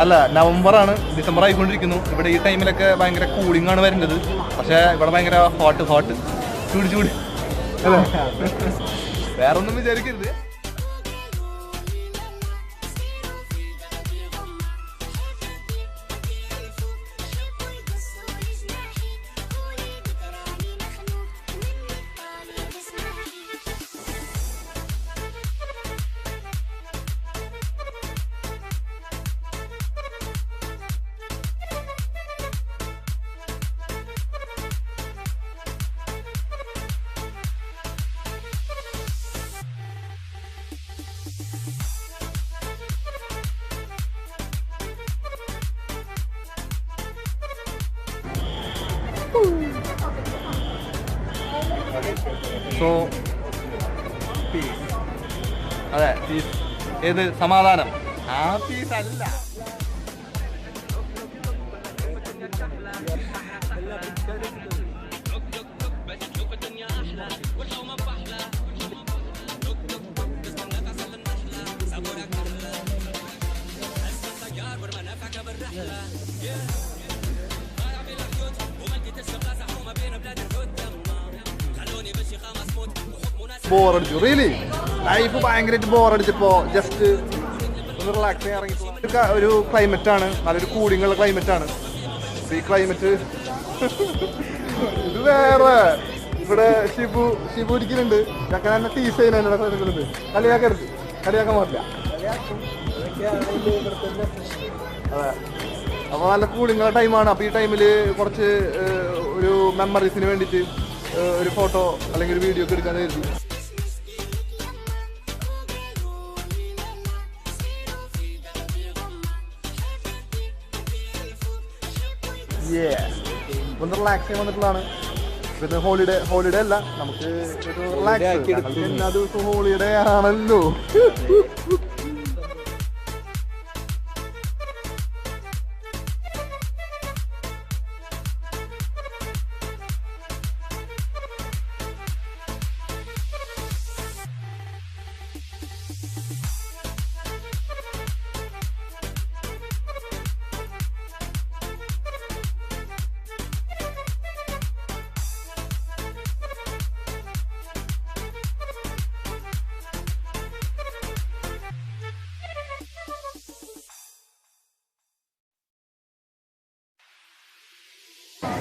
അല്ല, നവംബറാണ്, ഡിസംബർ ആയിക്കൊണ്ടിരിക്കുന്നു. ഇവിടെ ഈ ടൈമിലൊക്കെ ഭയങ്കര കൂളിംഗ് ആണ് വരേണ്ടത്. പക്ഷേ ഇവിടെ ഭയങ്കര ഹോട്ട് ചൂട് അല്ലേ? വേറൊന്നും വിചാരിക്കരുത്. സോ അതെ, പീസ്. ഏത് സമാധാനം? ആ പീസ് അല്ല. ബോറടിച്ചു, റിയലി ലൈഫ് ഭയങ്കരമായിട്ട് ബോറടിച്ചപ്പോ ജസ്റ്റ് ഒന്ന് റിലാക്സ് ചെയ്യാൻ ഇറങ്ങി. ഒരു ക്ലൈമറ്റ് ആണ്, നല്ലൊരു കൂളിംഗ് ഉള്ള ക്ലൈമറ്റ് ആണ്. ഈ ക്ലൈമറ്റ് ഇത് വേറെ. ഇവിടെ ഷിബു ഇരിക്കുന്നുണ്ട്. ഞങ്ങൾ തന്നെ ടീസ് ചെയ്യുന്നുണ്ട്. കളിയാക്കരുത്, കളിയാക്കാൻ പാടില്ല. അതെ, അപ്പോൾ നല്ല കൂളിംഗ് ഉള്ള ടൈമാണ്. അപ്പോൾ ഈ ടൈമിൽ കുറച്ച് ഒരു മെമ്മറീസിന് വേണ്ടിയിട്ട് ഒരു ഫോട്ടോ അല്ലെങ്കിൽ ഒരു വീഡിയോ ഒക്കെ എടുക്കാൻ കരുതി. ഒന്ന് റിലാക്സ് ചെയ്യാൻ വന്നിട്ടുള്ളതാണ്. പിന്നെ ഹോളിഡേ അല്ല, നമുക്ക് ഒരു റിലാക്സ്. എല്ലാ ദിവസവും ഹോളിഡേ ആണല്ലോ.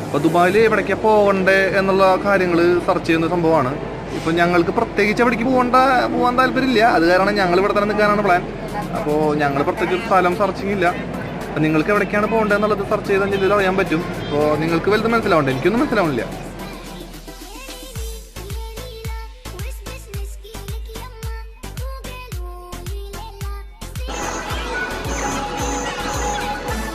അപ്പോൾ ദുബായിൽ എവിടേക്കാണ് പോകണ്ടേ എന്നുള്ള കാര്യങ്ങൾ സെർച്ച് ചെയ്യുന്ന സംഭവമാണ്. ഇപ്പോൾ ഞങ്ങൾക്ക് പ്രത്യേകിച്ച് എവിടേക്ക് പോകാൻ താല്പര്യമില്ല. അത് കാരണം ഞങ്ങൾ ഇവിടെ തന്നെ നിൽക്കാനാണ് പ്ലാൻ. അപ്പോൾ ഞങ്ങൾ പ്രത്യേകിച്ച് സ്ഥലം സെർച്ചിങ് ഇല്ല. അപ്പോൾ നിങ്ങൾക്ക് എവിടേക്കാണ് പോകേണ്ടത് എന്നുള്ളത് സെർച്ച് ചെയ്താൽ ജില്ലയിൽ അറിയാൻ പറ്റും. അപ്പോൾ നിങ്ങൾക്ക് വലുത് മനസ്സിലാവണ്ടേ? എനിക്കൊന്നും മനസ്സിലാവുന്നില്ല.